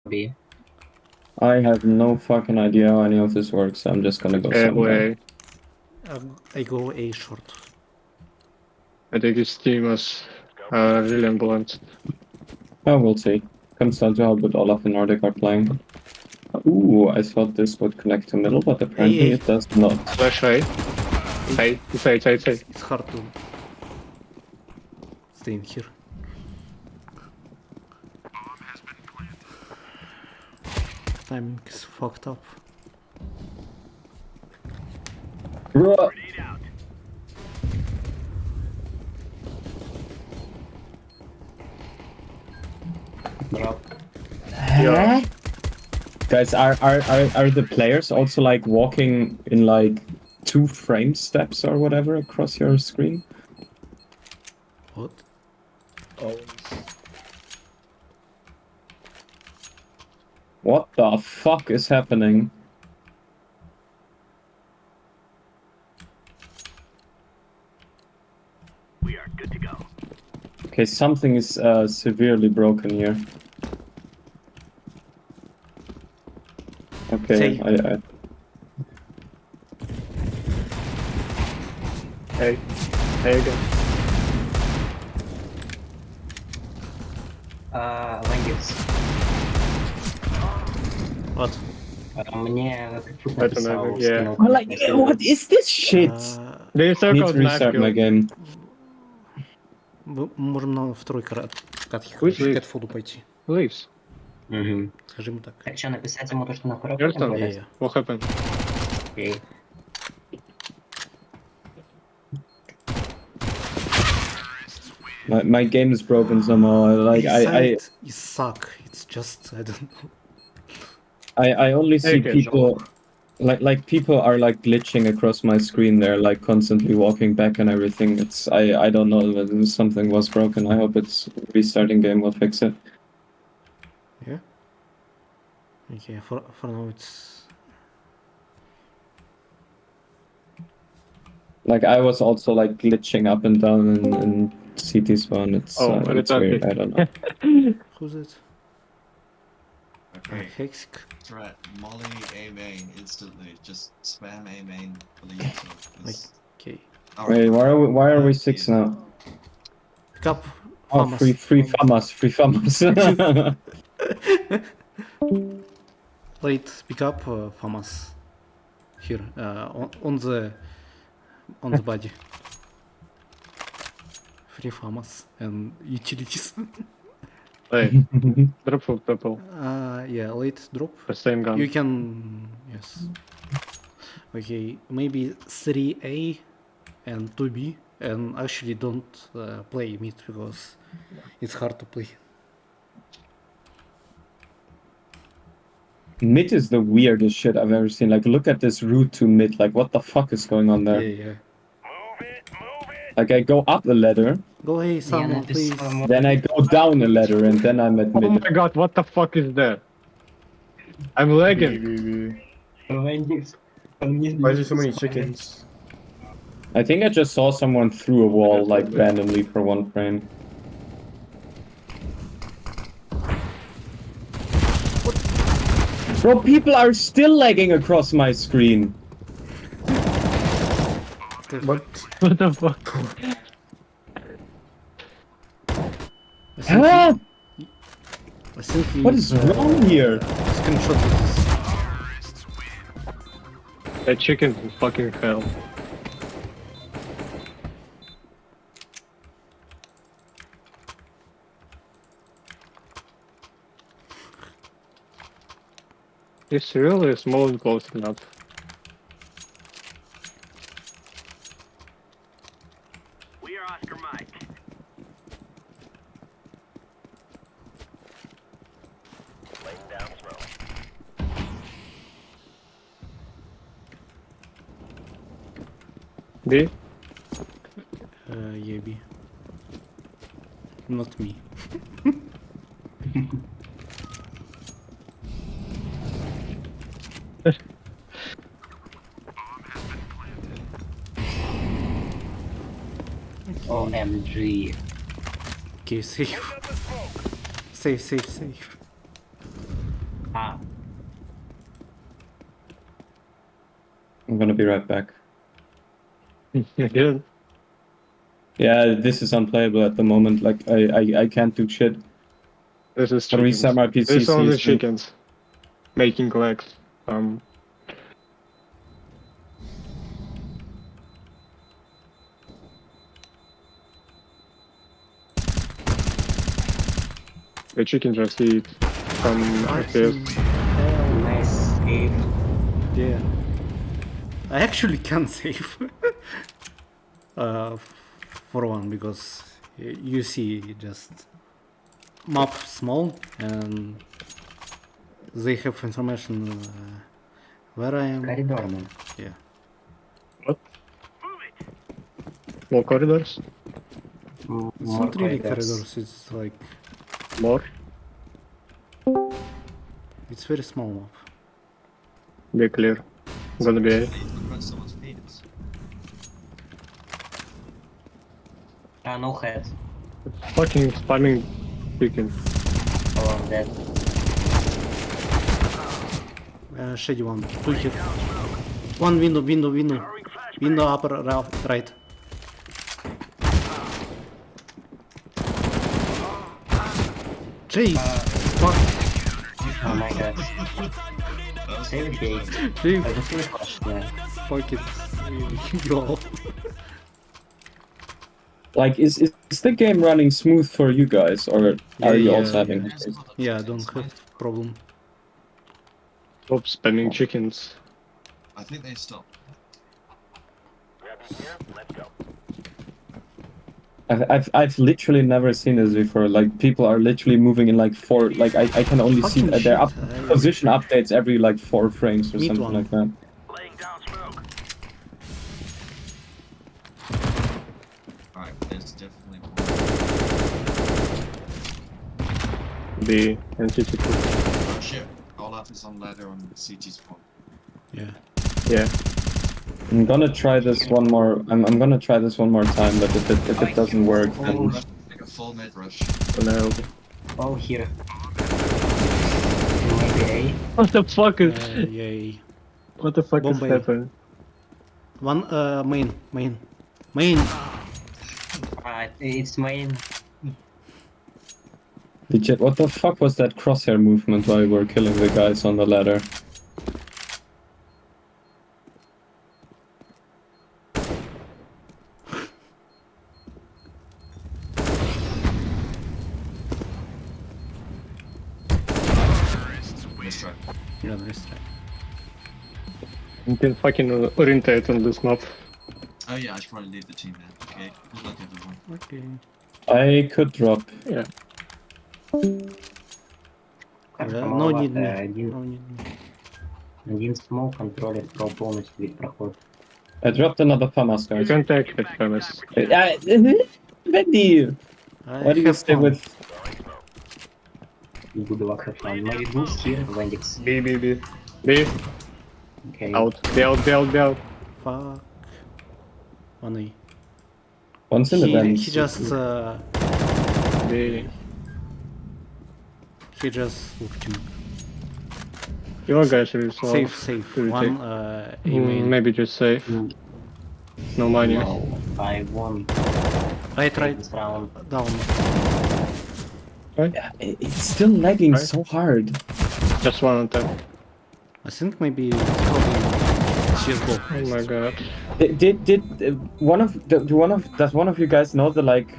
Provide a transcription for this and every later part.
B. I have no fucking idea how any of this works. I'm just gonna go somewhere. I go A short. I think his team was really unbalanced. Oh, we'll see. Comes down to how good Olaf and Nordic are playing. Ooh, I thought this would connect to middle, but apparently it does not. Flash A. Hey. It's hard to stay in here. Timing is fucked up. Bruh. Drop. Yeah. Guys, are the players also like walking in like 2 frame steps or whatever across your screen? What? What the fuck is happening? We are good to go. Okay, something is severely broken here. Okay, Hey. Hey again. Лангис. What? Мне чуть Это, написал, yeah. скинул. Oh, like, what is this shit? They I need circled to restart my game. Можем на второй кат Which leaves? фуду пойти. Leaves. Угу. Скажи ему так. Так что, написать ему то, что на второй Your turn. Yeah. What happened? Окей. My game is broken somehow. Like You suck. It's just I don't know. I only see Okay, people like people are like glitching across my screen. They're like constantly walking back and everything. It's I don't know whether something was broken. I hope it's restarting game will fix it. Yeah. Okay. For now it's. Like I was also like glitching up and down in CT spawn. It's it's weird. I don't know. Who's it? Okay. Hexxick. Threat. Molly A main instantly. Just spam A main for the user. Okay. Wait, why are we 6 now? Pick up. Oh, Famas. free famas. Wait, pick up Famas. Here, on the body. Free Famas and utilities. Hey. Drop for purple. Yeah, late drop. The same gun. You can, yes. Okay, maybe 3A and 2B, and actually don't play mid because it's hard to play. Mid is the weirdest shit I've ever seen. Like, look at this route to mid. Like, what the fuck is going on there? Yeah. Move it. Like, I go up a ladder, Go hey, someone, please. then I go down a ladder, and then I'm at Oh mid. my god, what the fuck is that? I'm lagging. Why is there so many chickens? I think I just saw someone through a wall, like, randomly for 1 frame. Bro, people are still lagging across my screen. What? What the fuck? Huh? I think you What is wrong here? screenshot this. That chicken is fucking hell. It's really small and close enough. We are Oscar Mike. Laying down smoke. B? Yeah, B. Not me. OMG. Okay, safe. Safe. Ah, I'm gonna be right back. Again. Yeah, this is unplayable at the moment. Like I can't do shit. This is I'll chickens. restart my PC. This is only soon. chickens. Making legs. The chicken just eat some FPS. nice save. Yeah. I actually can save. For one, because you see just map small and they have information where I am. Коридор. and- Yeah. More corridors? It's More not really corridors. corridors, it's like, More? it's very small map. Be clear. Gonna be A. Look at someone's penis. Ah, no head. Fucking spamming chicken. Oh, I'm dead. Shady one, 2 hit. One window. Window upper right. Jeez, fuck. Oh my god. Save the gate. Jeez, I just really question. fuck it. Yo. Like, is the game running smooth for you guys, or are you Yeah, also yeah. having? There's a lot of Yeah, I chickens, don't right? have problem. Stop spamming chickens. I think they stopped. Grab you here. Let's go. I've literally never seen this before. Like, people are literally moving in like 4. Like, I can only see Fucking their shit, position updates every like 4 frames or Meat something one. like that. Laying down smoke. Alright, there's definitely more. B and CT2. Oh shit, Olaf is on ladder on CT spawn. Yeah. Yeah. I'm gonna try this one more. I'm gonna try this one more time, but if it doesn't work, then Like a full mid rush. Gonna help. Oh, here. Maybe A. What the fuck is Yay. what the fuck Bombay. is happening? One main. It's main. legit. What the fuck was that crosshair movement while we were killing the guys on the ladder? Nice try. Yeah, nice try. You can fucking orientate on this map. Oh yeah, I should probably leave the team now. Okay, good luck everyone. Okay. I could drop. Yeah. No need me. Один, No need me. один смог контролит полностью весь проход. I dropped another FAMAS, You guys. can take it, premise. Wendy, I why do you have stay fun. with? Good luck, have fun. My goose here, Wendix. B, B, B. B. Okay. Out. Be out, be out, be out. Fuck. One A. Once in the vents. He just B. looked me. Your guys are slow. Safe. Really One take- A main. Maybe just safe. Mm. No money. No, I won Right. this round. Down. Yeah, it's still lagging Right. so hard. Just one on top. I think maybe it's probably CSGO. Oh my god. Did does one of you guys know the like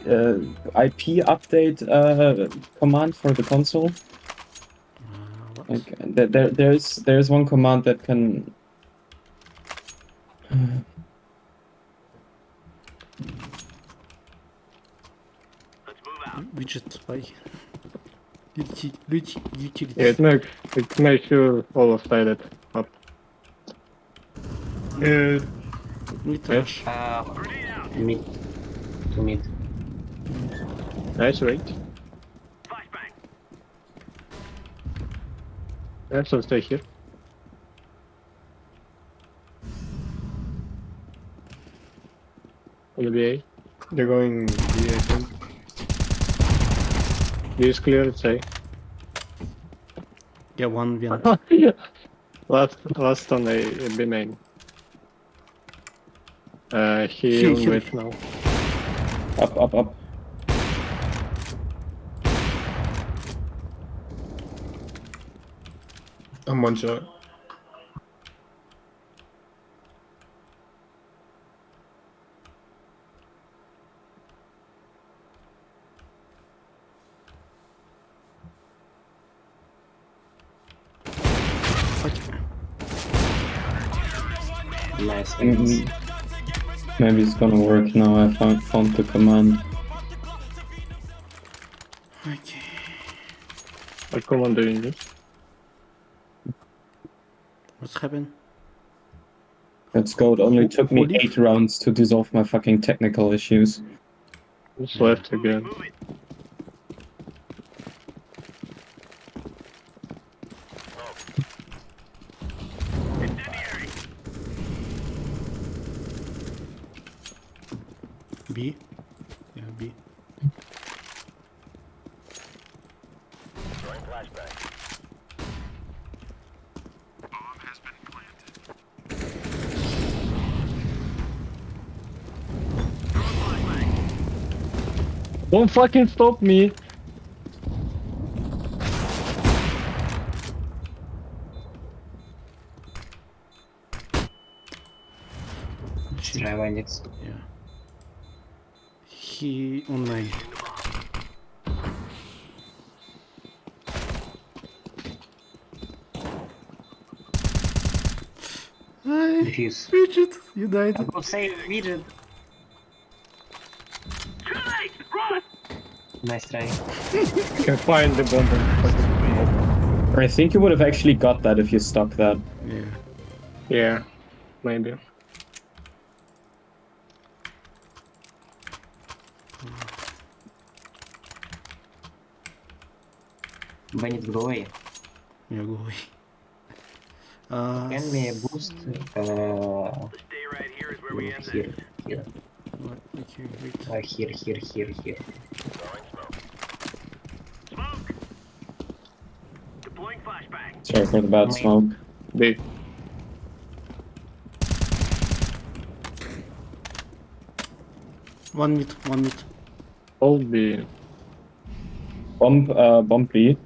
IP update command for the console? What? Like there's one command that can. Let's move out. Widget by utility. Yeah, it makes you all of sided up. Mid-rush. Mid to mid. Nice rate. Flashbang. Yeah, so stay here. Will be A. They're going B, I think. B is clear, it's A. Yeah, one vent. Last on a B main. He Here, on here. wait now. Up. I'm one shot. Fuck. Nice. Maybe it's gonna work now. I found the command. Okay. What command do you use? What's happened? Let's go. It only took me Holy 8 rounds to dissolve my fucking technical issues. Just left again. Move it. Incendiary. B? Yeah, B. Throwing flashbang. Don't fucking stop me! Try bandits. Yeah. He on main. Hi, Defuse. Richard, you died. Go save Virgin. Too late. Run. Nice try. You can find the bomb and fucking I think you would have actually got that if you stuck that. Yeah. yeah, maybe. Bandit в голове. Yeah, go away. Can me boost Stay right here is where we end here, this. here. What? Okay, wait. Here. Throwing smoke. Smoke. Deploying flashbang. Sorry for the bad smoke. B. One mid. Hold B. Bomb B.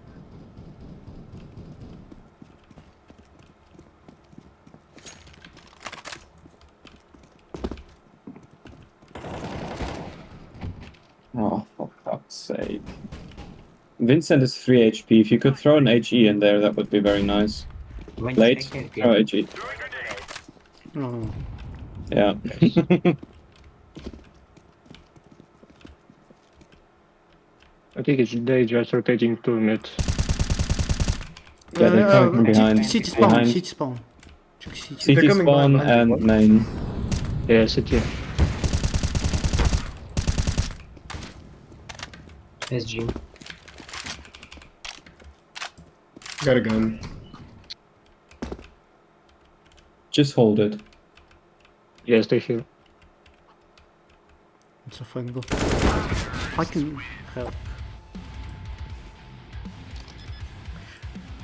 Oh, for fuck's sake. Vincent is 3 HP. If you could throw an HE in there, that would be very nice. Bandit Late, back here. throw HE. Throwing grenade. No. Yeah. I think it's they just rotating to mid. Yeah, they're coming from behind. City spawn. Behind. City spawn. Check city. CT They're coming spawn behind, and main. Yeah, city. SG. Got a gun. Just hold it. Yes, they heal. It's a fine go. Fucking hell.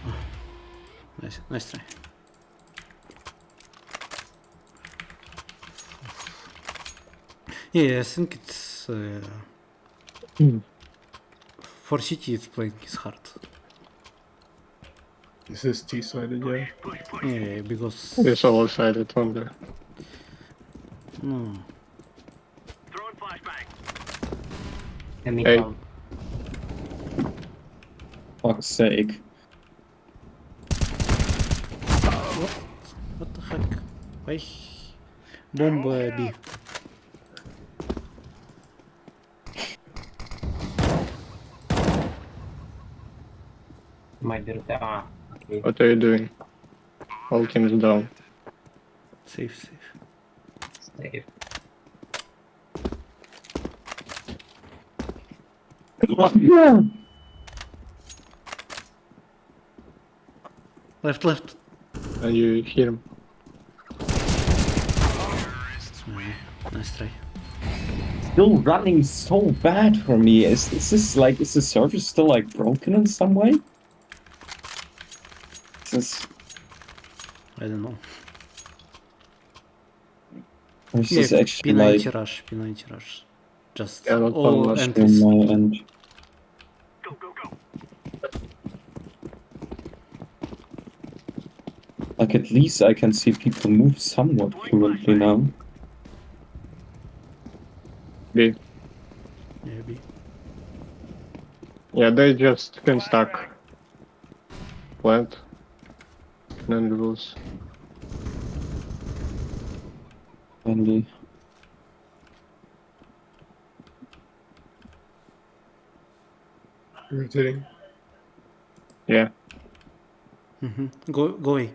Oh. Nice try. Yeah, I think it's for city it's playing is hard. This is T-sided, yeah. Yeah, because It's all sided from there. no. Throwing flashbang. Enemy Hey. down. Fuck's sake. What the heck? Why? Bomb B. Might be okay. What are you doing? Whole team is down. Safe. Save. Left. And you hear him. Nice try. Still running so bad for me. Is the server still like broken in some way? What's this? I don't know. This Yeah, is actually P90 like rush, P90 rush. Just Yeah, not all much. on entries. my end. Go, go, go. Like at least I can see people move somewhat fluently now. B. Yeah, B. Yeah, they just can stack. Plant. Then lose. Only. Rotating. Yeah. Go away.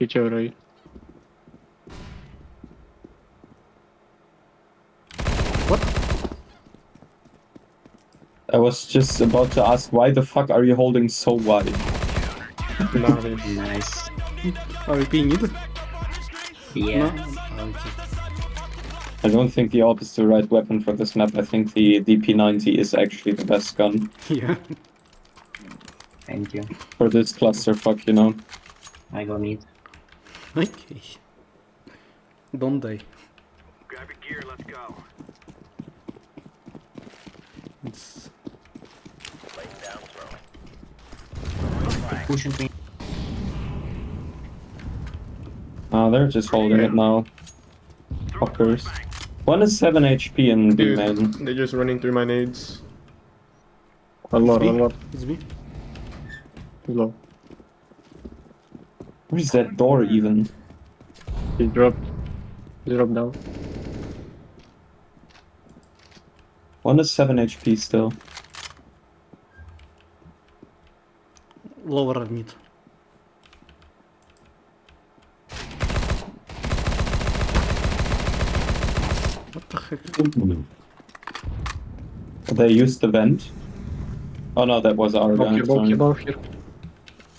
Each already. I was just about to ask, why the fuck are you holding so wide? Nice. Are we being it? Yeah. No? Okay. I don't think the AWP is the right weapon for this map. I think the P90 is actually the best gun Yeah. Thank you. for this clusterfuck, you know? I go mid. Okay. Don't die. Grab your gear, let's go. It's Laying down smoke. Pushing me. They're just holding it now. Fuckers. One is 7 HP in B Dude, main. they're just running through my nades. One more, B. one more. It's B. Low. Where is that door even? He dropped. He dropped down. One is 7 HP still. Lower mid. What the heck? They used the vent. Oh no, that was our Bomb guy. here, bomb Sorry. here, bomb here.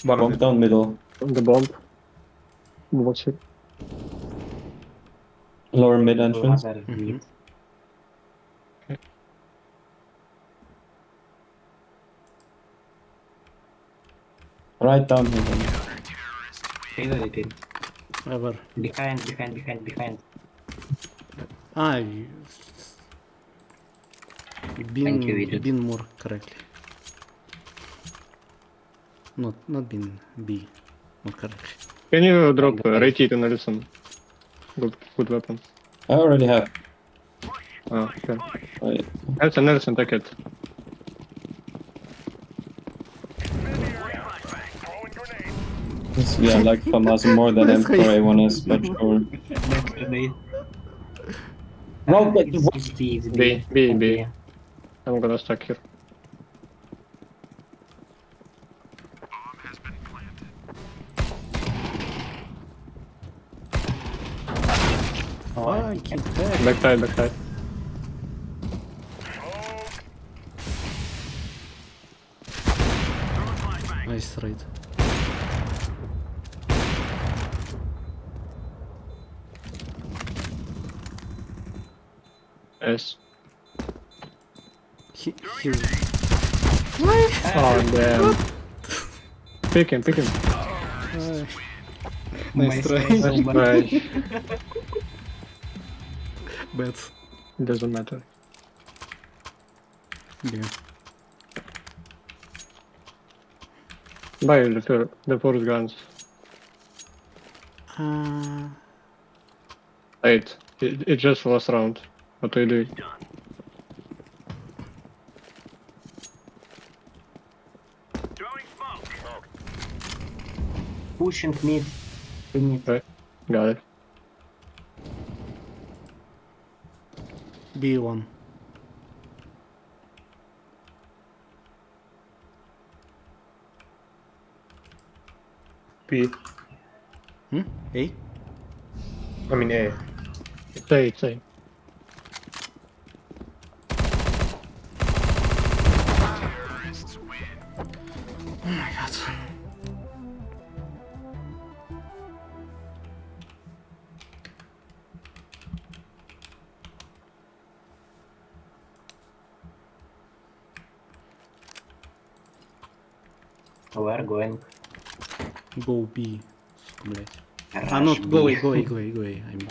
Bottom. Bomb down middle. The bomb. What's here? Lower mid entrance. Ladder mid. Right down here. then. Favorited. Ever. Behind. Ah, you... Thank you, idiot. Been more correctly. Not been B. More correctly. Can you drop Raytit and Nelson? Good weapon. I already have. Oh, okay. Wait. Nelson, take it. Throwing grenade. Yeah, like FAMAS more than M4A1S, but sure. Next grenade. No, but It's what? B, it's B, B, B. Yeah. I'm gonna stack here. Fucking heck. Backside, backside. Nice trade. S. He Oh, damn. Pick him, pick him. Nice try. Nice try. Bad. Doesn't matter. Yeah. Buy the first guns. Uh, Wait, it just last round. What do you do? Throwing smoke. Pushing mid. To mid. Right, got it. B1. B. A? I mean A. Say. Oh my god. We're going. Go B. Блять. Rush Not B. go A, go A, go A, go A. I mean.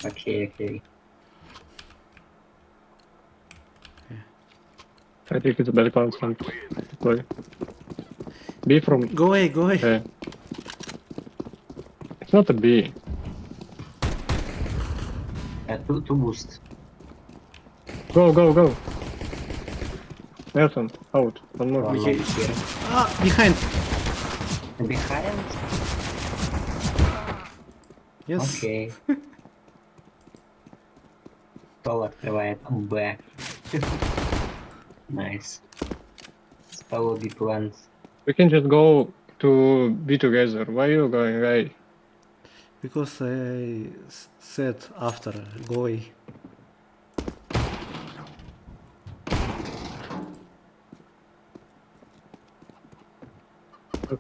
Okay. I think it's a better constant. Play. B from Go A, go A. A. It's not a B. Two boost. Go. Nelson, out. One more. One maybe here. Ah, behind. Behind? Yes. Окей. Стол открывает Б. Nice. Стол B plans. We can just go to B together. Why are you going A? Because I said after go A.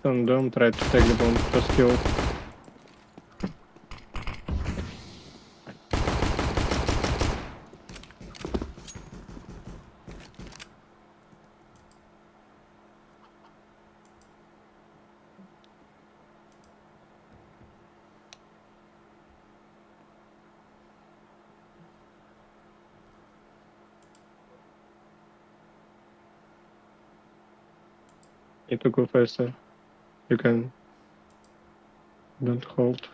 Don't try to take the bomb. Just kill. Need to go faster. You can. Don't hold.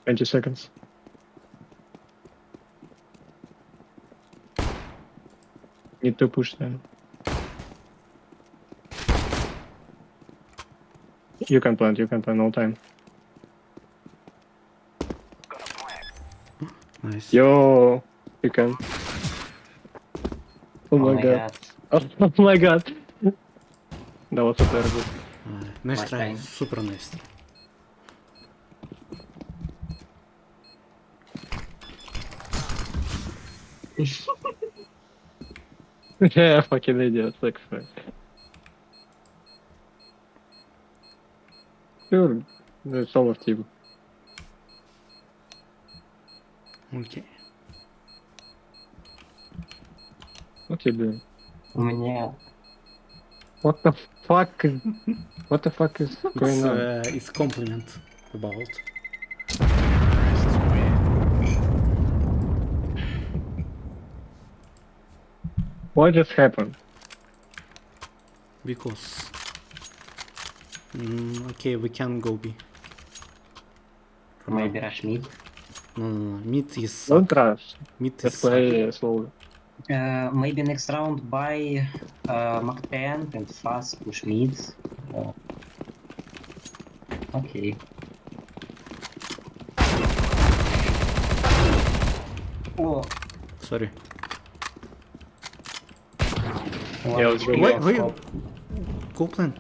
Twenty seconds. Need to push them. You can plant, no time. Nice. Yo, you can. Oh my god. Oh my god. That was so terrible. Nice My try. time. Super nice. Yeah, fucking idiot, like fuck. Sure, there's solo team. Okay. What you doing? У меня What the fuck? What the fuck is going on? It's compliment about. What just happened? Because. Okay, we can go B. maybe rush mid. No. Mid is Don't suck. rush. Mid is Just suck. play slowly. Maybe next round buy Mac 10 and fast push mid. Okay. Oh, Sorry. Yeah, let's go. Why you go plant?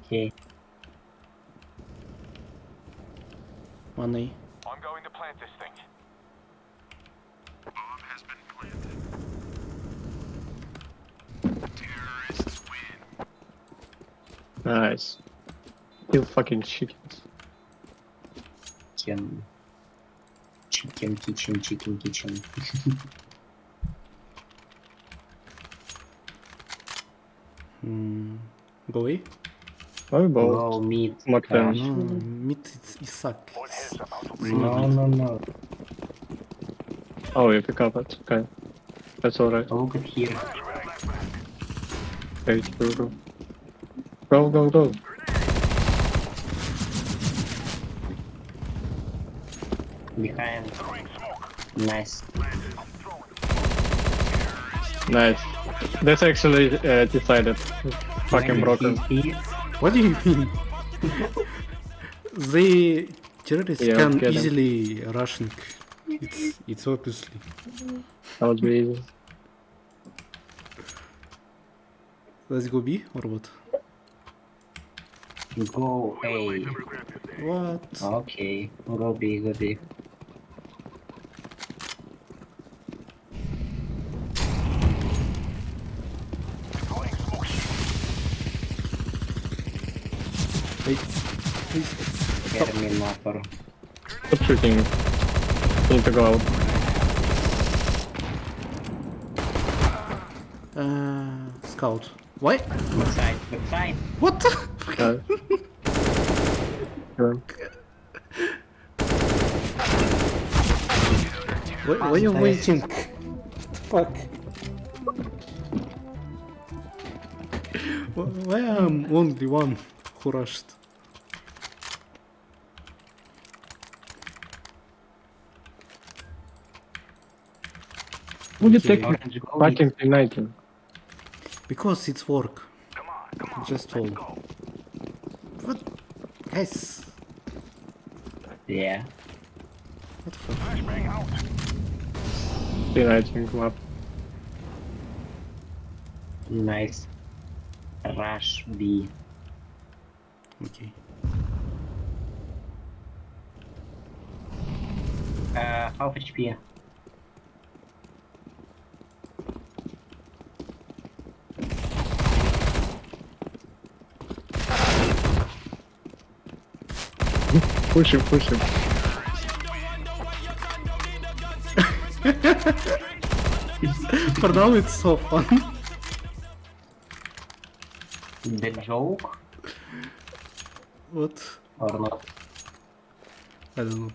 Okay. 1A. I'm going to plant this thing. Bomb has been planted. Terrorists win. Nice. Kill fucking chickens. Chicken kitchen. Go A? How about Go mid. Mac 10? rush. No, mid is suck. No. Oh, you pick up it. Okay. That's alright. Look at here. Okay, go. Behind. Nice. Nice. That's actually decided. Fucking broken. What do you mean? The terrorists Yeah, can get 'em. easily rushing. It's obviously. That was really easy. Let's go B or what? Go A. What? Okay. Go B. Wait. please. Terminator. Stop shooting. Need to go out. Scout. Why? Backside, backside. What? Yeah. Why are you waiting? Fuck. Why am only one who rushed? Would you Okay. take Orange go fucking P19? Because it's work. Just all. What? Guys. Yeah. What the fuck? P19 map. Nice. Rush B. Okay. Half HP. Push him, push him. For now it's so fun. The joke What? or not? I don't know.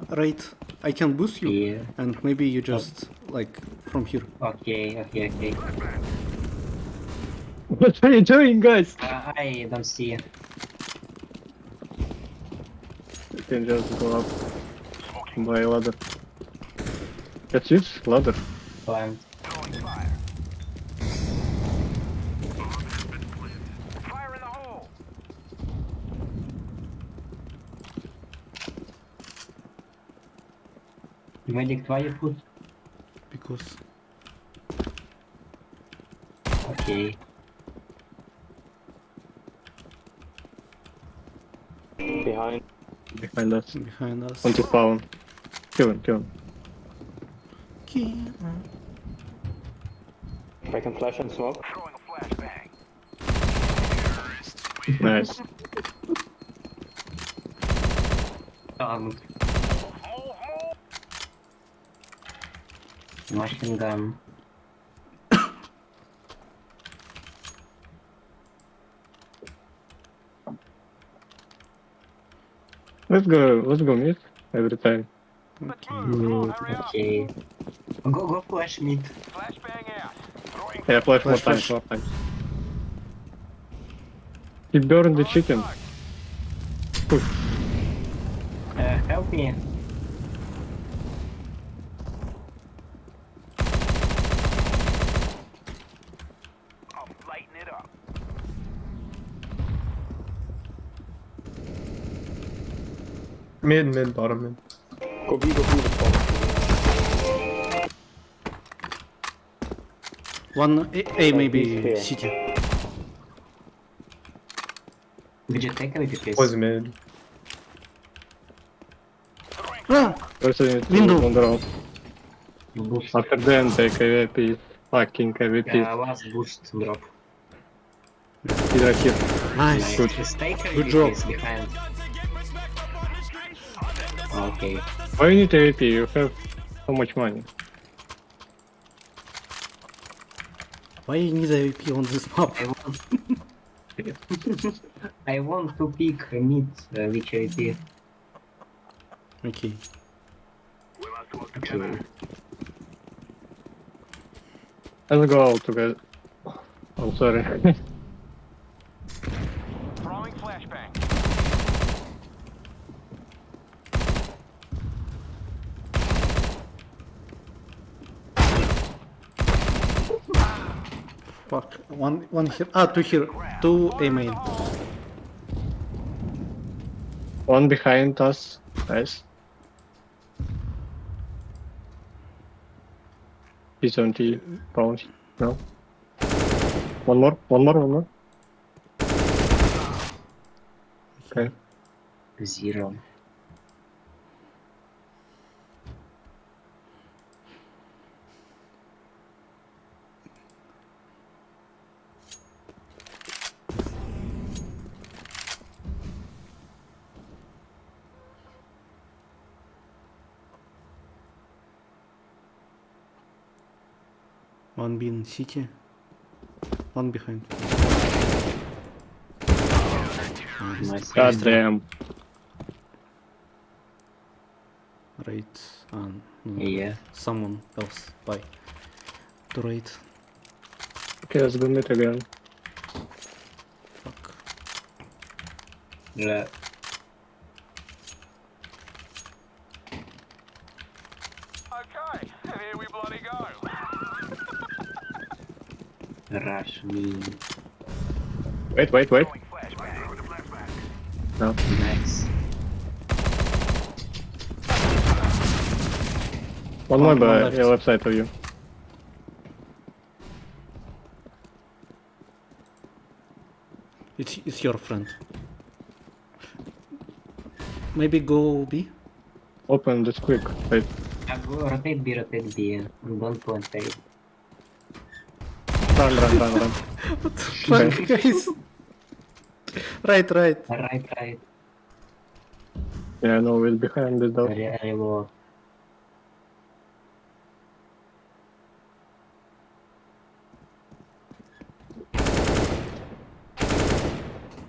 Right. I can boost you, Yeah. and maybe you just like from here. Okay, okay, okay. What are you doing, guys? I don't see. You can just go up by ladder. That's it? Ladder. Plant. Fire in the hole! Medic, why you put? Because Okay. Behind us. behind us. Want to spawn. Kill him, kill him. Okay. I can flash and smoke. Throwing a flashbang. Nice. Move. Machine gun. Let's go mid every time. Let's move. Hurry up. Okay. Go flash mid. Flashbang out. Throwing Yeah, flash more Flash, times, more times. He burned the chicken. Push. Help me. I'm lighting it up. Mid, bottom mid. One A maybe city. Did you take any please? Was mid. Ah! Person is Window. on the road. Boost. After then take AVP. Fucking AVP. Last boost drop. He's right here. Nice. Nice. Just take Good job. please behind. Okay. Why you need AVP? You have so much money. Why you need a AP on this map? I want to pick mid which IP. Okay. Okay. Let's go out together. I'm sorry. Throwing flashbang. Fuck. One here. Ah, two here. Two A main. One behind us. Nice. He's on T. Bounce. No. One more. Okay. 0. One B in city. One behind. Nice. God damn. Right. No, Yeah. someone else. Bye. To right. Okay, let's go mid again. Fuck. Yeah. Okay, and here we bloody go. Rush me. Wait. Throwing flashbang. No. Nice. One more One by left. left side of you. It's your friend. Maybe go B? Open this quick. Wait. Go rotate B, rotate B. Don't plant A. Run. Fuck, guys. Right. Right. Yeah, no, it's behind this door. Reload.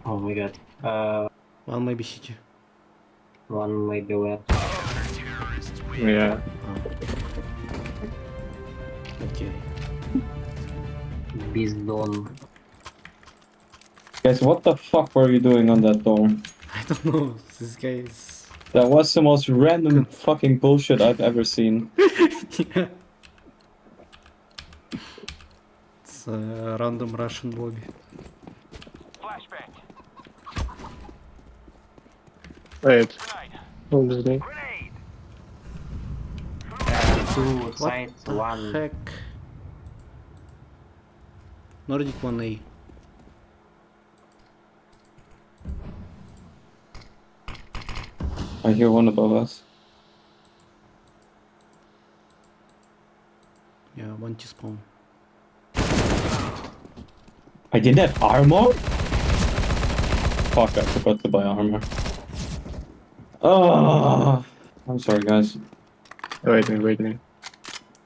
Oh my god. One maybe city. One maybe left. Yeah. Okay. Beast done. Guys, what the fuck were you doing on that door? I don't know. This guy is. That was the most random fucking bullshit I've ever seen. Yeah. It's a random Russian lobby. Flashbang. Wait. Grenade. Hold this thing. Grenade. Two What sides, the one. heck? Nordic 1A. I hear one above us. Yeah, one T-spawn. I didn't have armor? Fuck, I forgot to buy armor. Oh, I'm sorry guys. Wait.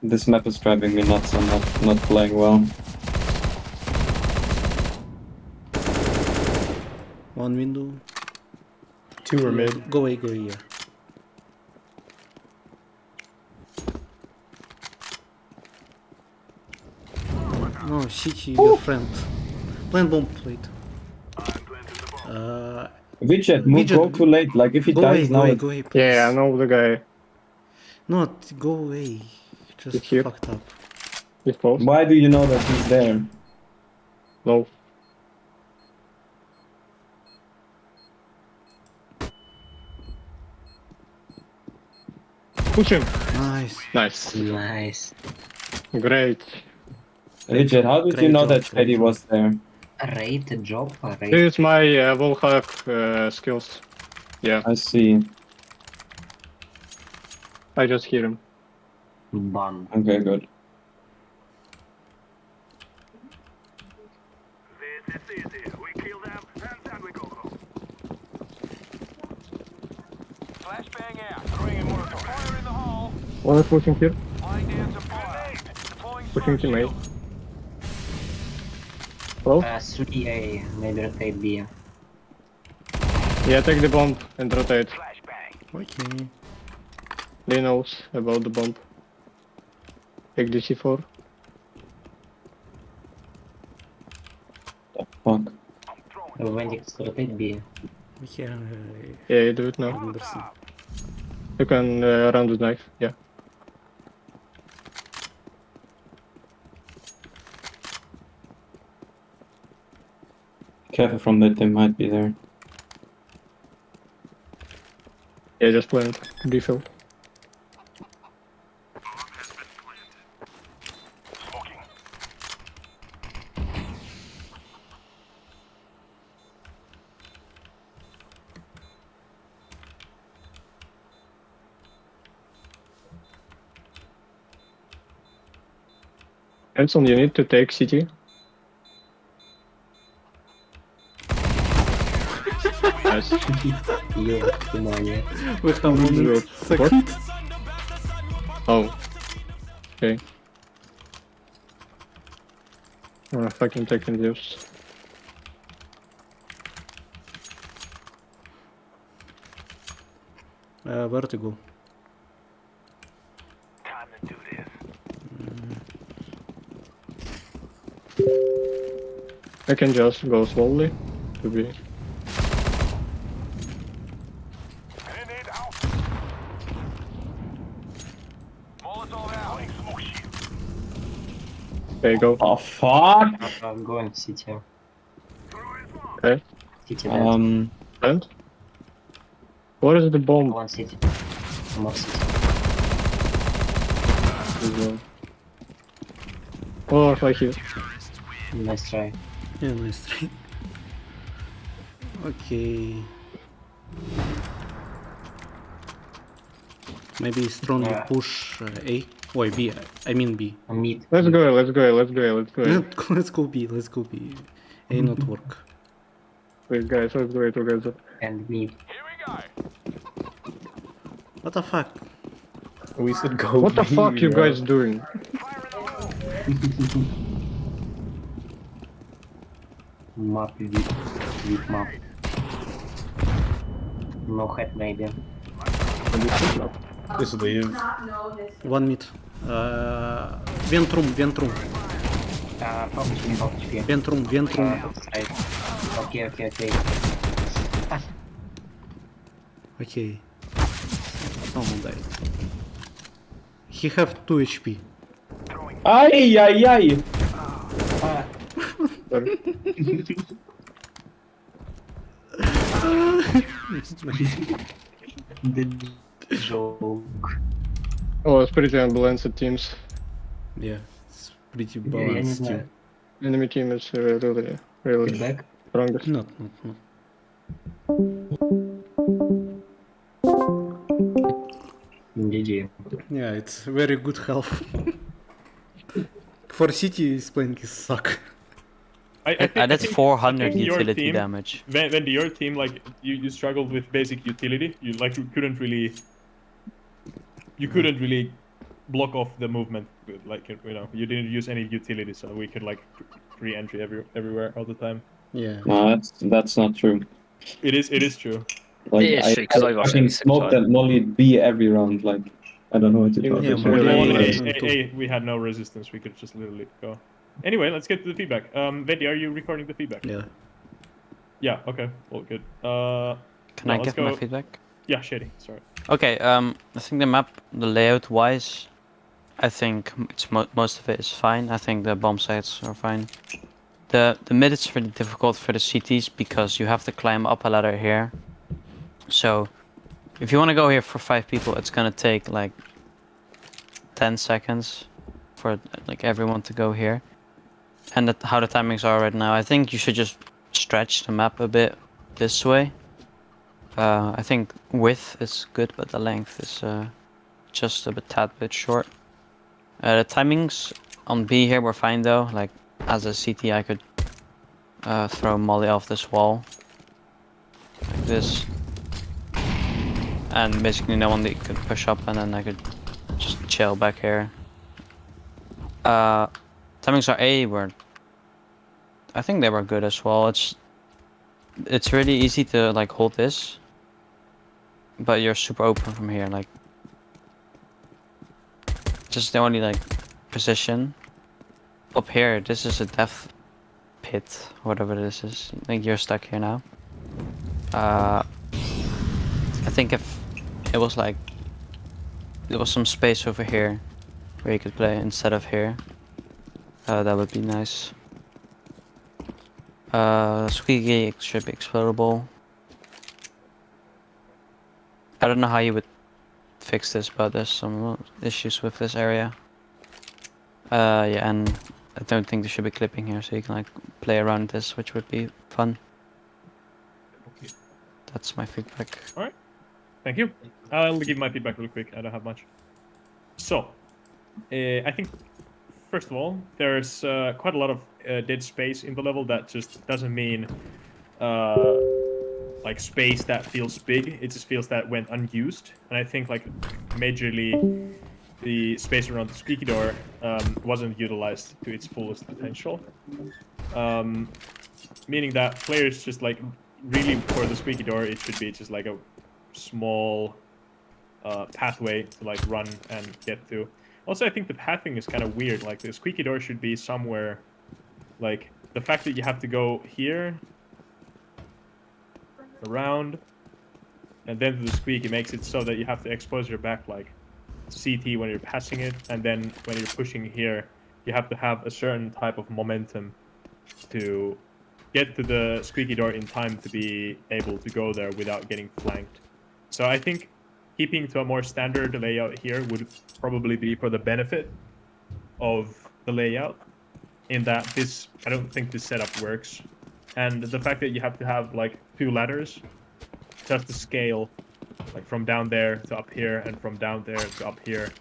This map is driving me nuts. I'm not playing well. One window. Two were mid. Go away, yeah. No, City, your friend. Plant bomb plate. Widget, move, Widget, go too late. Like if he Go away, dies go now, away, it- go away, please. Yeah, I know the guy. No, go away. Just He's here. fucked up. He's close. why do you know that he's there? Low. Push him. Nice. Nice. Nice. Great. Widget, how did you Great know job, that great Teddy job. was there? Rate job, rate. This is my wall hack skills. Yeah, I see. I just hear him. Ban. Okay, good. This is easy. We kill them, and then we go home. Flashbang out. Throwing in Molotov. Fire in the hole. One is pushing here. Laying down some fire. Deploying Pushing smoke teammate. shield. Hello? 3A, maybe rotate B. Yeah, take the bomb and rotate. Flashbang. Okay. They knows about the bomb. Take the C4. The fuck? Вендикс, rotate B. We can Yeah, you do it now. understand. You can run the knife. Yeah. Careful from that, they might be there. Yeah, just plant. Default. Smoking. Hanson, you need to take CT. Nice. Ё, внимание. We have 1 minute. Second. Oh. Okay. Fucking taking juice. Where to go? Time to do this. I can just go slowly to be. Grenade out. Molotov out. Smoke shield. Okay, go. Oh fuck! I'm going city. Okay. City dead. And? What is the bomb? One city. More city. Oh, right here. Nice try. Yeah, nice try. Okay. Maybe strongly Yeah. push A. Wait, B. I mean B. Mid. Let's go, let's go, let's go, let's go. Let's go B. Let's go B. A not work. Wait, guys, let's go together. And mid. Here we go. What the fuck? We said go. What the B, fuck you bro. guys doing? Fire in the hole. Map with map. No head maybe. Just leave. One mid. Vent room, vent room. Half HP. Vent room, vent room. Side. Okay. Okay. Someone died. He have 2 HP. Ay, ay, ay! Sorry. The joke. Oh, it's pretty unbalanced teams. Yeah, it's pretty Я не balanced знаю. team. Enemy team is really Feedback? strongest. Not. GG. Yeah, it's very good health. For City, playing is suck. I did 400 your utility team- damage. When your team, like, you struggled with basic utility, you couldn't really block off the movement, like, you know, you didn't use any utility, so we could, like, free entry everywhere all the time. Yeah. No, that's not true. It is true. Like, It is true, 'cause I've I actually can six smoke times. that molly B every round, like, I don't know what to Yeah, do. Molly really A nice. and We had no resistance, we could just literally go. Anyway, let's get to the feedback. Vedi, are you recording the feedback? Yeah. Yeah, okay, well, good. Can no, I let's give my go- feedback? Yeah, Shady, sorry. Okay, I think the map, the layout wise, I think it's most of it is fine. I think the bomb sites are fine. The mid is really difficult for the CTs because you have to climb up a ladder here. So if you want to go here for 5 people, it's gonna take like 10 seconds for like everyone to go here. And how the timings are right now, I think you should just stretch the map a bit this way. I think width is good, but the length is just a tad bit short. The timings on B here were fine though. Like as a CT, I could throw molly off this wall like this, and basically no one could push up, and then I could just chill back here. Timings are A were, I think they were good as well. It's really easy to like hold this, but you're super open from here. Like just the only like position up here. This is a death pit, whatever this is. I think you're stuck here now. I think if it was like there was some space over here where you could play instead of here, that would be nice. Squeaky should be explodable. I don't know how you would fix this, but there's some issues with this area. Yeah, and I don't think there should be clipping here, so you can like play around this, which would be fun. Okay. That's my feedback. Thank you. I'll give my feedback real quick. I don't have much. So, I think, first of all, there's quite a lot of dead space in the level. That just doesn't mean like space that feels big. It just feels that went unused. And I think like majorly the space around the squeaky door wasn't utilized to its fullest potential. Meaning that players just like really for the squeaky door, it should be just like a small pathway to like run and get to. Also, I think the pathing is kind of weird. Like the squeaky door should be somewhere, like the fact that you have to go here, around, and then to the squeak, it makes it so that you have to expose your back like CT when you're passing it, and then when you're pushing here, you have to have a certain type of momentum to get to the squeaky door in time to be able to go there without getting flanked. So I think keeping to a more standard layout here would probably be for the benefit of the layout, in that this, I don't think this setup works. And the fact that you have to have like 2 ladders just to scale, like from down there to up here and from down there to up here,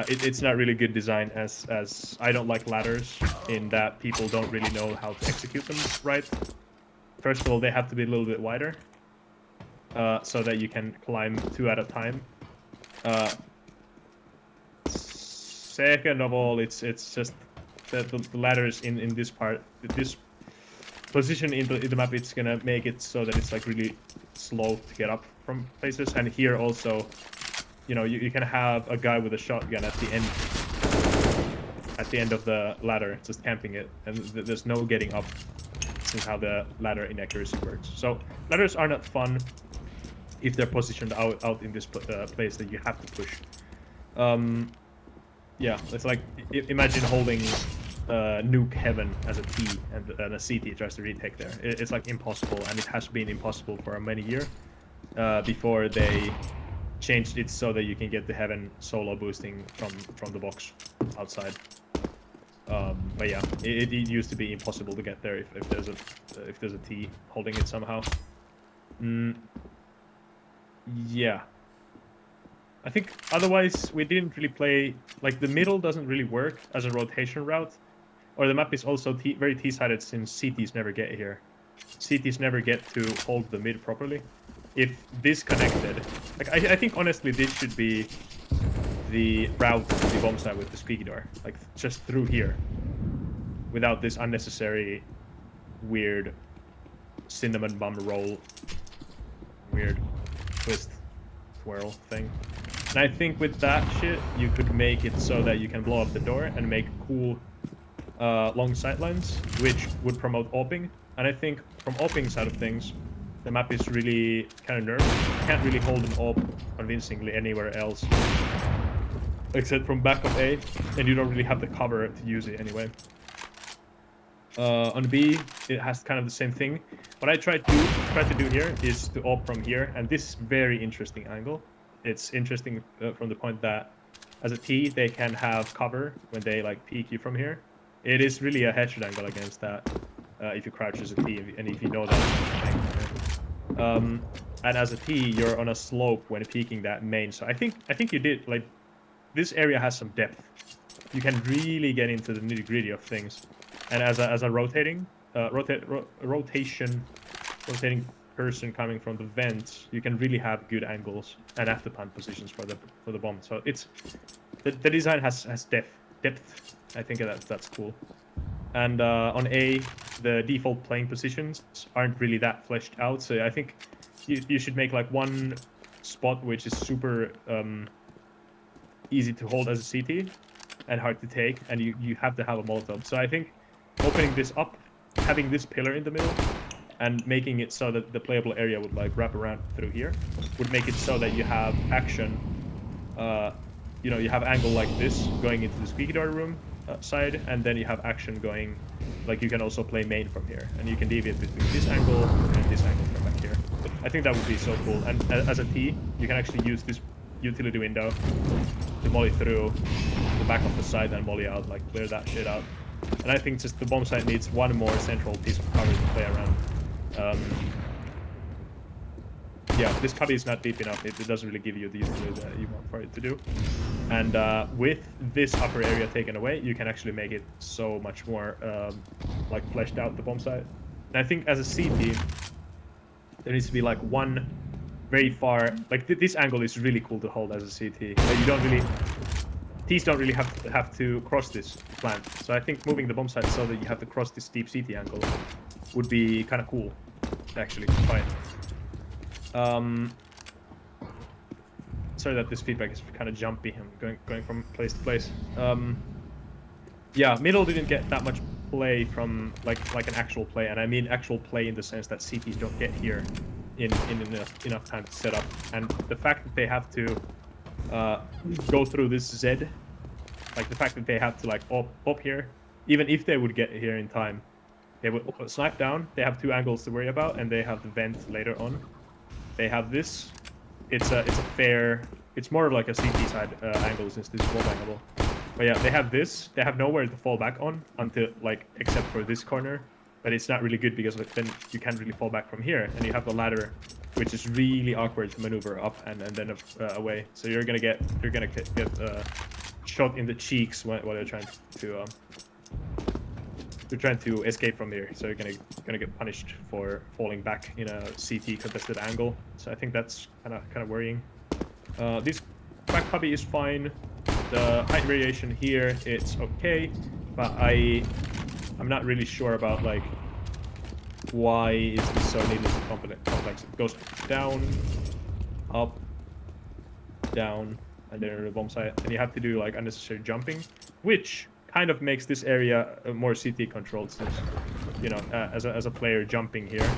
it's not really good design, as I don't like ladders in that people don't really know how to execute them right. First of all, they have to be a little bit wider, so that you can climb 2 at a time. Second of all, it's just that the ladders in this part, this position in the map, it's gonna make it so that it's like really slow to get up from places. And here also, you know, you can have a guy with a shotgun at the end of the ladder, just camping it, and there's no getting up. This is how the ladder inaccuracy works. So ladders are not fun if they're positioned out in this place that you have to push. Yeah, it's like imagine holding nuke heaven as a T, and a CT tries to retake there. It's like impossible, and it has been impossible for many years before they changed it so that you can get the heaven solo boosting from the box outside. But yeah, it used to be impossible to get there if there's a T holding it somehow. Yeah. I think otherwise we didn't really play, like the middle doesn't really work as a rotation route, or the map is also very T-sided since CTs never get here. CTs never get to hold the mid properly. If this connected, like I think honestly this should be the route to the bomb site with the squeaky door, like just through here, without this unnecessary weird cinnamon bun roll, weird twist twirl thing. And I think with that shit, you could make it so that you can blow up the door and make cool long sightlines, which would promote AWPing. And I think from AWPing side of things, the map is really kind of nerfed. You can't really hold an AWP convincingly anywhere else, except from back of A, and you don't really have the cover to use it anyway. On B, it has kind of the same thing. What I try to do here is to AWP from here, and this is very interesting angle. It's interesting from the point that as a T, they can have cover when they like peek you from here. It is really a headshot angle against that if you crouch as a T, and if you know that. And as a T, you're on a slope when peeking that main. So I think you did, like, this area has some depth. You can really get into the nitty gritty of things. And as a rotating person coming from the vents, you can really have good angles and afterplant positions for the bomb. So it's the design has depth. I think that's cool. And on A, the default playing positions aren't really that fleshed out. So I think you should make like one spot which is super easy to hold as a CT and hard to take, and you have to have a Molotov. So I think opening this up, having this pillar in the middle, and making it so that the playable area would like wrap around through here, would make it so that you have action. You know, you have angle like this going into the squeaky door room side, and then you have action going, like you can also play main from here, and you can deviate between this angle and this angle from back here. I think that would be so cool. And as a T, you can actually use this utility window to molly through the back of the side and molly out, like clear that shit out. And I think just the bomb site needs one more central piece of cover to play around. Yeah, this cubby is not deep enough. It doesn't really give you the utility that you want for it to do. And with this upper area taken away, you can actually make it so much more like fleshed out, the bomb site. And I think as a CT, there needs to be like one very far, like this angle is really cool to hold as a CT. Like you don't really, Ts don't really have to cross this plant. So I think moving the bomb site so that you have to cross this deep CT angle would be kind of cool, actually. Fine. Sorry that this feedback is kind of jumpy. I'm going from place to place. Yeah, middle didn't get that much play from like an actual play, and I mean actual play in the sense that CTs don't get here in enough time to set up, and the fact that they have to go through this Z, like the fact that they have to like pop here, even if they would get here in time, they would snipe down. They have two angles to worry about, and they have the vent later on. They have this. It's a fair. It's more of like a CT side angle since this is wallbangable. But yeah, they have this. They have nowhere to fall back on until like except for this corner. But it's not really good because then you can't really fall back from here, and you have the ladder, which is really awkward to maneuver up and then away. So you're gonna get shot in the cheeks while you're trying to escape from here. So you're gonna get punished for falling back in a CT contested angle. So I think that's kind of worrying. This back cubby is fine. The height variation here, it's okay, but I'm not really sure about like why is this so needlessly complex. It goes down, up, down, and then a bomb site, and you have to do like unnecessary jumping, which kind of makes this area more CT controlled, since you know as a player jumping here,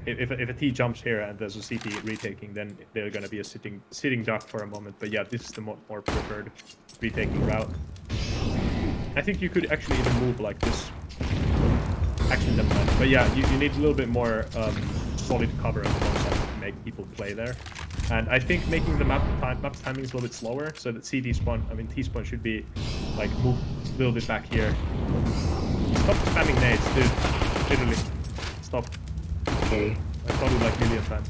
if a T jumps here and there's a CT retaking, then they're going to be a sitting duck for a moment. But yeah, this is the more preferred retaking route. I think you could actually even move like this. Actually, never mind. But yeah, you need a little bit more solid cover on the bomb side to make people play there. And I think making the map's timing is a little bit slower, so that T spawn should be like move a little bit back here. Stop spamming nades, dude. Literally, stop. Okay. I told you like a million times.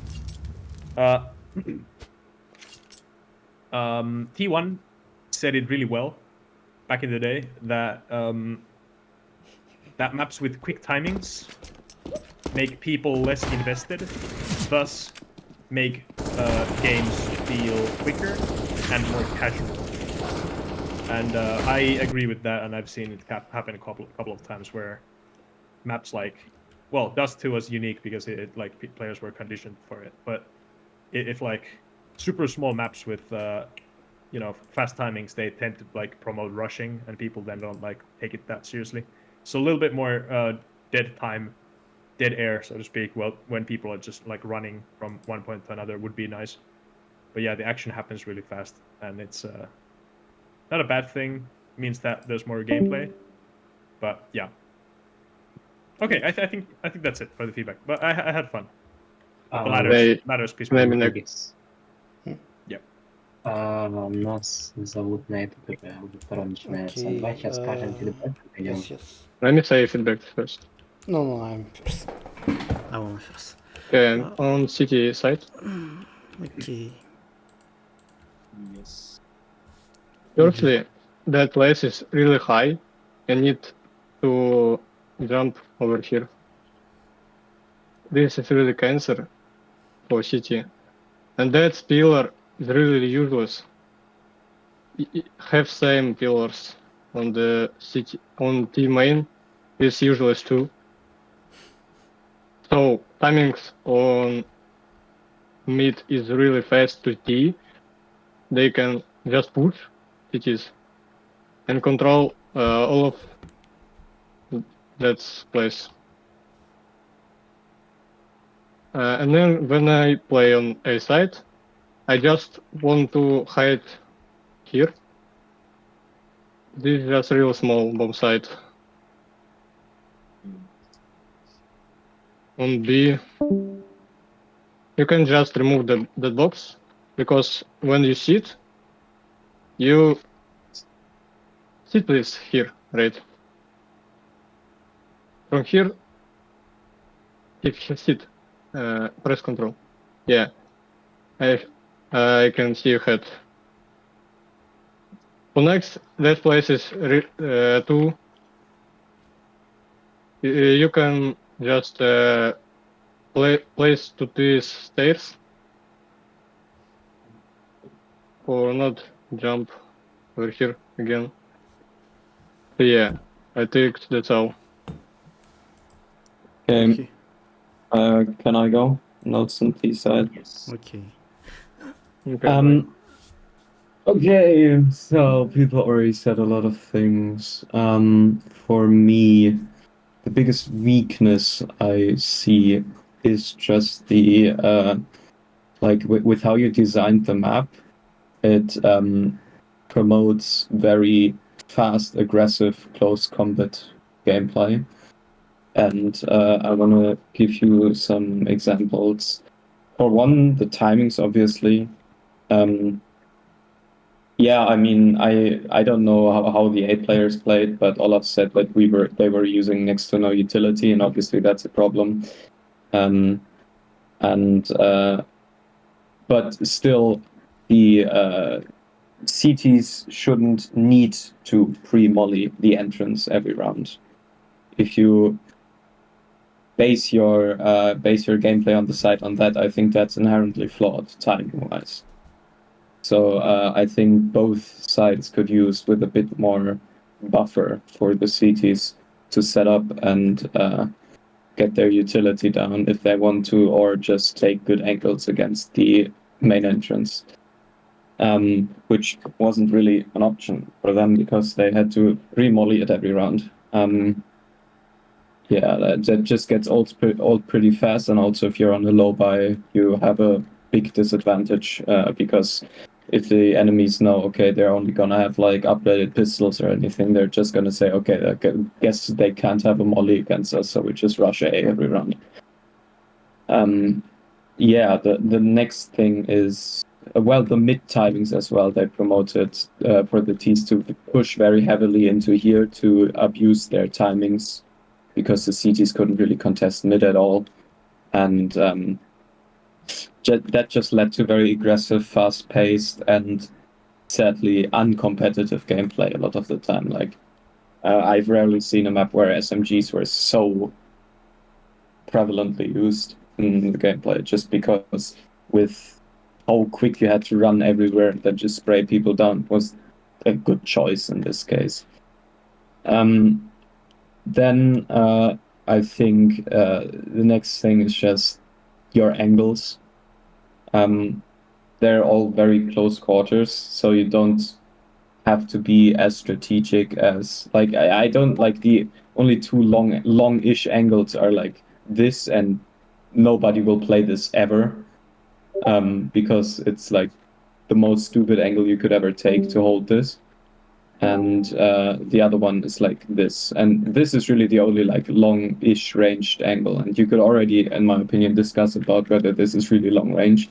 T1 said it really well back in the day that that maps with quick timings make people less invested, thus make games feel quicker and more casual. And I agree with that, and I've seen it happen a couple of times where maps like, well, Dust 2 was unique because it like players were conditioned for it, but if like super small maps with you know, fast timings, they tend to like promote rushing, and people then don't like take it that seriously. So a little bit more dead air, so to speak, well, when people are just like running from one point to another would be nice. But yeah, the action happens really fast, and it's not a bad thing. It means that there's more gameplay, but yeah. Okay, I think that's it for the feedback. But I had fun. The ladders piece. Yes. Yeah. Нас зовут на это ТП. Второй начинается. Okay, Давай сейчас скажем фидбэк и пойдем. Yes. Let me say feedback first. No, I'm first. I want first. Okay, on city side. Okay. Yes. Firstly, that place is really high. I need to jump over here. This is really cancer for city. And that pillar is really useless. Have same pillars on the city, on T main is useless too. So timings on mid is really fast to T. They can just push cities and control all of that place. And then when I play on A side, I just want to hide here. This is just real small bomb site. On B, you can just remove the box, because when you sit please here, right? From here, if you sit, press Control. Yeah, I can see your head. For next, that place is two. You can just place to these stairs or not jump over here again. So yeah, I think that's all. Okay. Okay. Can I go? Notes on T side. Yes. Okay. Okay. Okay, so people already said a lot of things. For me, the biggest weakness I see is just the like with how you designed the map. It promotes very fast, aggressive, close combat gameplay, and I want to give you some examples. For one, the timings, obviously. Yeah, I mean, I don't know how the 8 players played, but Olaf said that they were using next to no utility, and obviously that's a problem. And but still, the CTs shouldn't need to pre-molly the entrance every round. If you base your gameplay on the site on that, I think that's inherently flawed timing-wise. So I think both sides could use with a bit more buffer for the CTs to set up and get their utility down if they want to, or just take good angles against the main entrance, which wasn't really an option for them because they had to re-molly it every round. Yeah, that just gets old pretty fast, and also if you're on a low buy, you have a big disadvantage because if the enemies know, okay, they're only gonna have like upgraded pistols or anything, they're just gonna say, okay, I guess they can't have a molly against us, so we just rush A every round. Yeah, the next thing is well, the mid timings as well. They promoted for the T's to push very heavily into here to abuse their timings because the CTs couldn't really contest mid at all, and that just led to very aggressive, fast-paced, and sadly uncompetitive gameplay a lot of the time. Like I've rarely seen a map where SMGs were so prevalently used in the gameplay, just because with how quick you had to run everywhere that just spray people down was a good choice in this case. Then I think the next thing is just your angles. They're all very close quarters, so you don't have to be as strategic as like I don't like the only two long-ish angles are like this, and nobody will play this ever because it's like the most stupid angle you could ever take to hold this. And the other one is like this, and this is really the only like long-ish ranged angle, and you could already, in my opinion, discuss about whether this is really long range.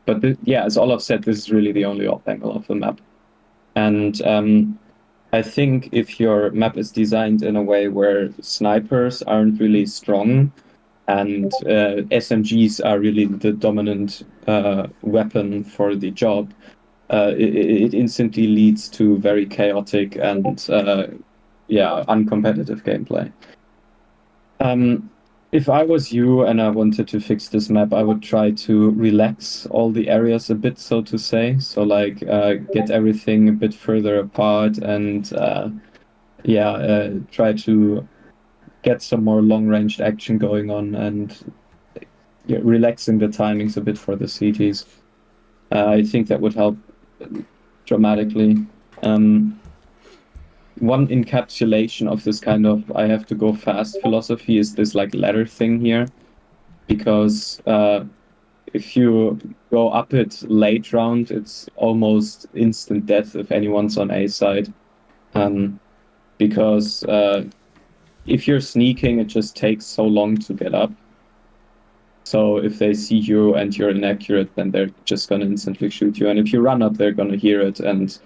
But yeah, as Olaf said, this is really the only off angle of the map. And I think if your map is designed in a way where snipers aren't really strong and SMGs are really the dominant weapon for the job, it instantly leads to very chaotic and uncompetitive gameplay. If I was you and I wanted to fix this map, I would try to relax all the areas a bit, so to say. So like get everything a bit further apart and try to get some more long-ranged action going on and relaxing the timings a bit for the CTs. I think that would help dramatically. One encapsulation of this kind of I have to go fast philosophy is this like ladder thing here, because if you go up it late round, it's almost instant death if anyone's on A side, because if you're sneaking, it just takes so long to get up. So if they see you and you're inaccurate, then they're just gonna instantly shoot you, and if you run up, they're gonna hear it and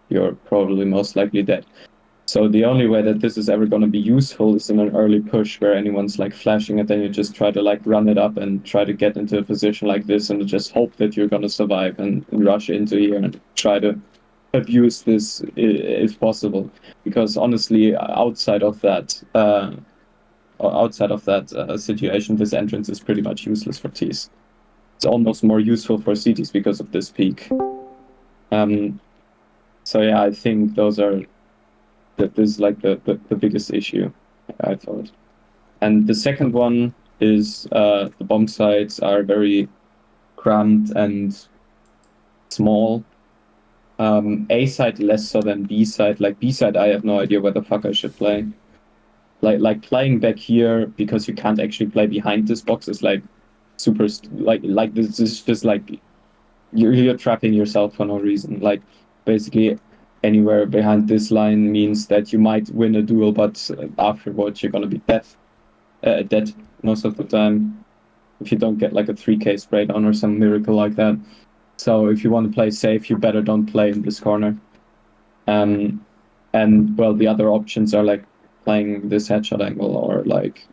you're probably most likely dead. So the only way that this is ever going to be useful is in an early push where anyone's like flashing it, then you just try to like run it up and try to get into a position like this and just hope that you're going to survive and rush into here and try to abuse this if possible. Because honestly, outside of that situation, this entrance is pretty much useless for Ts. It's almost more useful for CTs because of this peak. So yeah, I think those are this is like the biggest issue, I thought. And the second one is the bomb sites are very cramped and small. A side less so than B side. Like B side, I have no idea where the fuck I should play. Like playing back here because you can't actually play behind this box is like super like this is just like you're trapping yourself for no reason. Like basically anywhere behind this line means that you might win a duel, but afterwards you're gonna be dead most of the time if you don't get like a 3k spray down or some miracle like that. So if you want to play safe, you better don't play in this corner. And well, the other options are like playing this headshot angle or like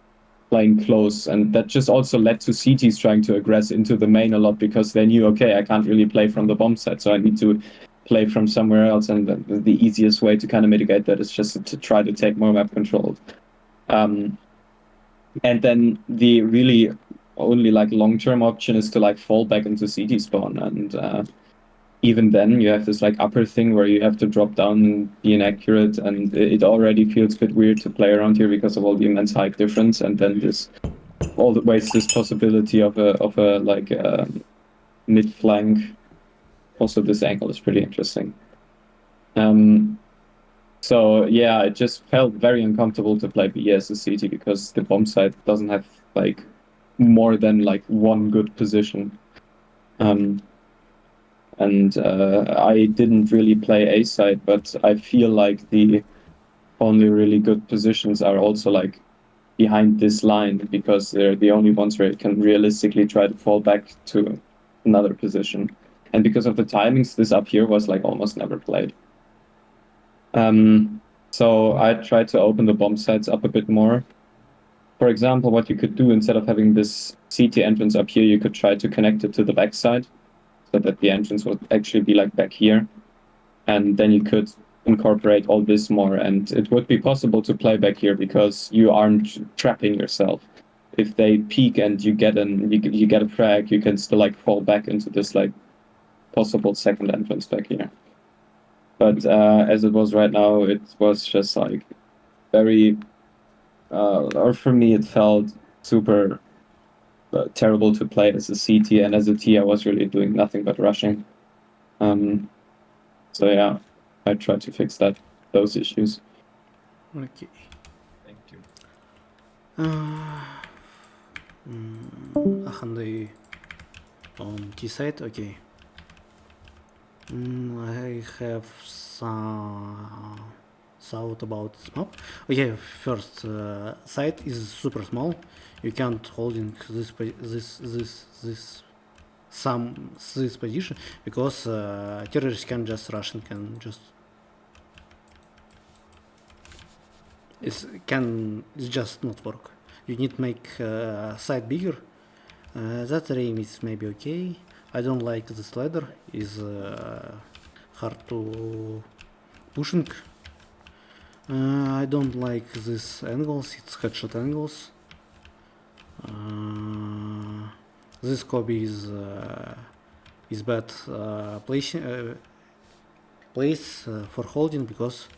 playing close, and that just also led to CTs trying to aggress into the main a lot because they knew, okay, I can't really play from the bomb site, so I need to play from somewhere else, and the easiest way to kind of mitigate that is just to try to take more map control. And then the really only like long-term option is to like fall back into CT spawn, and even then you have this like upper thing where you have to drop down and be inaccurate, and it already feels a bit weird to play around here because of all the immense height difference, and then this always this possibility of a like mid flank. Also, this angle is pretty interesting. So yeah, it just felt very uncomfortable to play B as a CT because the bomb site doesn't have like more than like one good position. And I didn't really play A side, but I feel like the only really good positions are also like behind this line because they're the only ones where it can realistically try to fall back to another position. And because of the timings, this up here was like almost never played. So I tried to open the bomb sites up a bit more. For example, what you could do instead of having this CT entrance up here, you could try to connect it to the backside so that the entrance would actually be like back here. And then you could incorporate all this more, and it would be possible to play back here because you aren't trapping yourself. If they peek and you get you get a frag, you can still like fall back into this like possible second entrance back here. But as it was right now, it was just like very, or for me, it felt super terrible to play as a CT, and as a T, I was really doing nothing but rushing. So yeah, I tried to fix those issues. Okay. Thank you. Ahanday on T side, okay. I have some thought about this map. Okay, first side is super small. You can't holding this position because terrorists can just rush and can just it's just not work. You need to make side bigger. That aim is maybe okay. I don't like this ladder. Is hard to pushing. I don't like these angles. It's headshot angles. This Kobe is bad place for holding because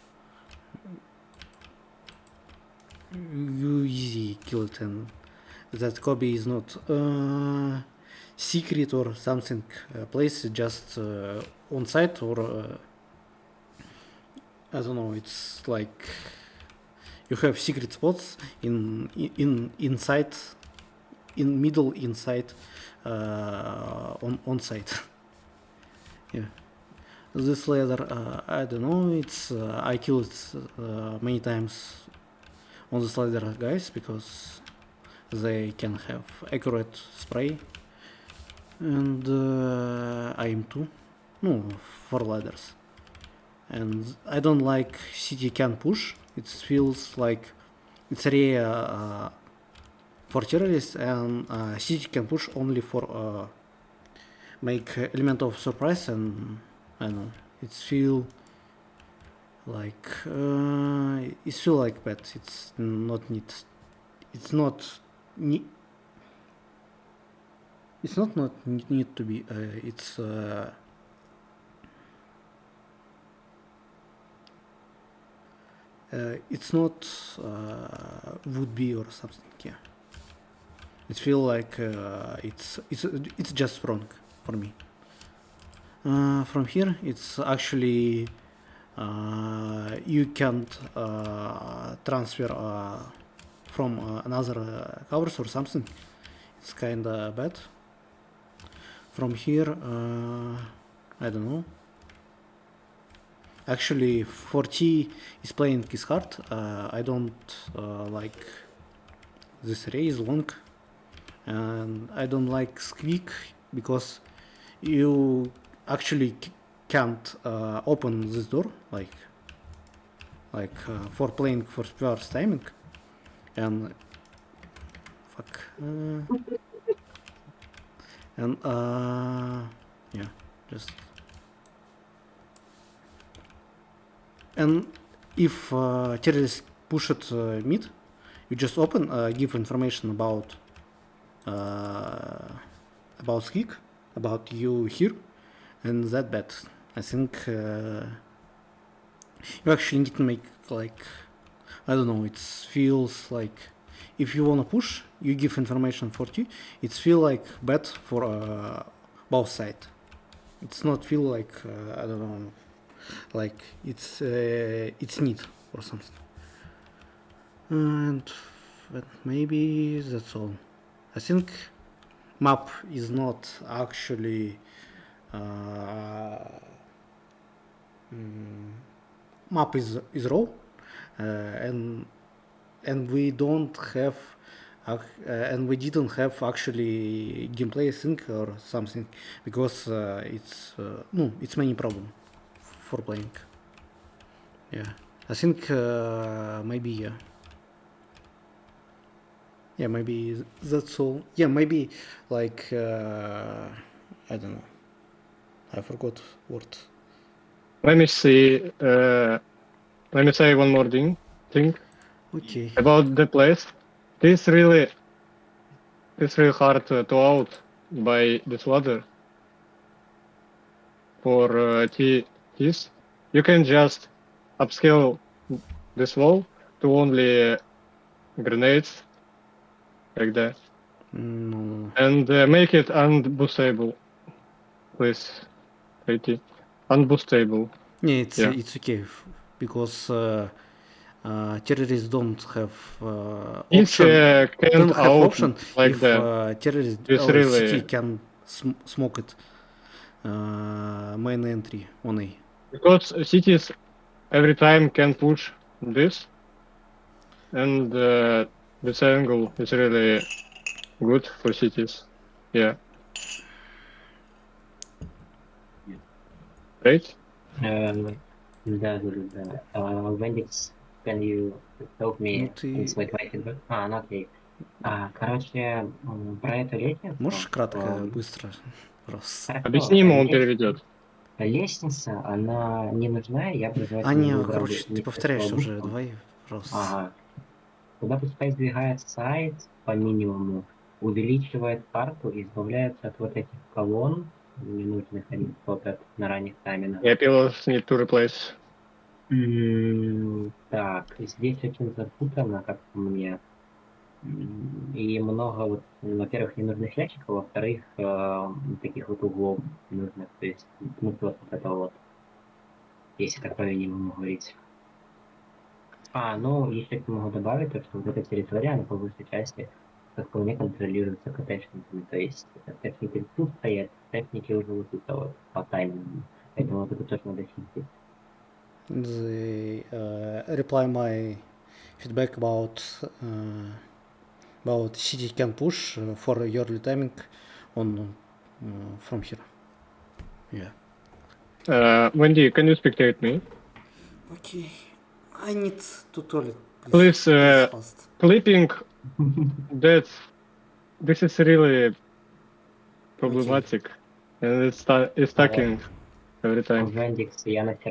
you easy kill it, and that Kobe is not secret or something place just on site or I don't know. It's like you have secret spots inside, in middle, inside, on site. Yeah, this ladder I don't know. It's I killed many times on this ladder guys because they can have accurate spray, and I am too. No, for ladders. And I don't like city can push. It feels like it's area for terrorists, and city can push only for make element of surprise, and I don't know. It feel like bad. It's not need. It's not need. It's not need to be. it's not would be or something. Yeah, it feel like it's just wrong for me. From here, it's actually you can't transfer from another covers or something. It's kinda bad. From here, I don't know. Actually, 4T is playing is hard. I don't like this array is long, and I don't like squeak because you actually can't open this door like for playing for first timing, and fuck and yeah, just. And if terrorists push it mid, you just open, give information about Squeak, about you here, and that bad. I think you actually need to make like, I don't know, it feels like if you wanna push, you give information for you. It feel like bad for both sides. It's not feel like I don't know, like it's neat or something. And maybe that's all. I think map is not actually map is raw, and we don't have and we didn't have actually gameplay sync or something because it's no, it's many problem for playing. Yeah, I think maybe yeah, maybe that's all. Yeah, maybe like I don't know, I forgot word. Let me see. Let me say one more thing. Okay. About the place. This really hard to out by this ladder. For T's, you can just upscale this wall to only grenades, like that, No. and make it unboostable, please. IT, unboostable. Yeah, Yeah. it's okay because terrorists don't have If option. can't Don't have out option like if that, terrorist it's or really CT can smoke it main entry on A. because cities every time can push this, and this angle is really good for cities. Yeah. Right? Да. Wendix, can you help Ну me ты translate my feedback? Ну окей. Короче, про эту лестницу... можешь кратко, быстро, просто. Хорошо, Объясни ему, он переведет. лестница, она не нужна, я бы А желательно не, выбрал короче, ты вместе с повторяешься уже, лобусом. давай просто. Ага. Туда пускай сдвигает сайт по минимуму, увеличивает карту и избавляется от вот этих колонн ненужных, они топят на ранних тайминах. Yeah, pillars need to replace. Так, здесь очень запутано, как по мне. И много, вот, во-первых, ненужных ящиков, во-вторых, таких вот углов ненужных. То есть, ну, вот это вот, если так по минимуму говорить. Ну, еще я могу добавить, то, что вот эта территория, она по большей части, как по мне, контролируется КТшниками. То есть, КТшники тут стоят, КТшники уже вот тут вот по таймингу. Поэтому вот это тоже надо фиксить. The reply my feedback about city can push for early timing on from here. Yeah. Wendy, can you spectate me? Okay. I need to toilet. Please, fast. clipping that this is really problematic, and it's stacking every time. Wendix, я на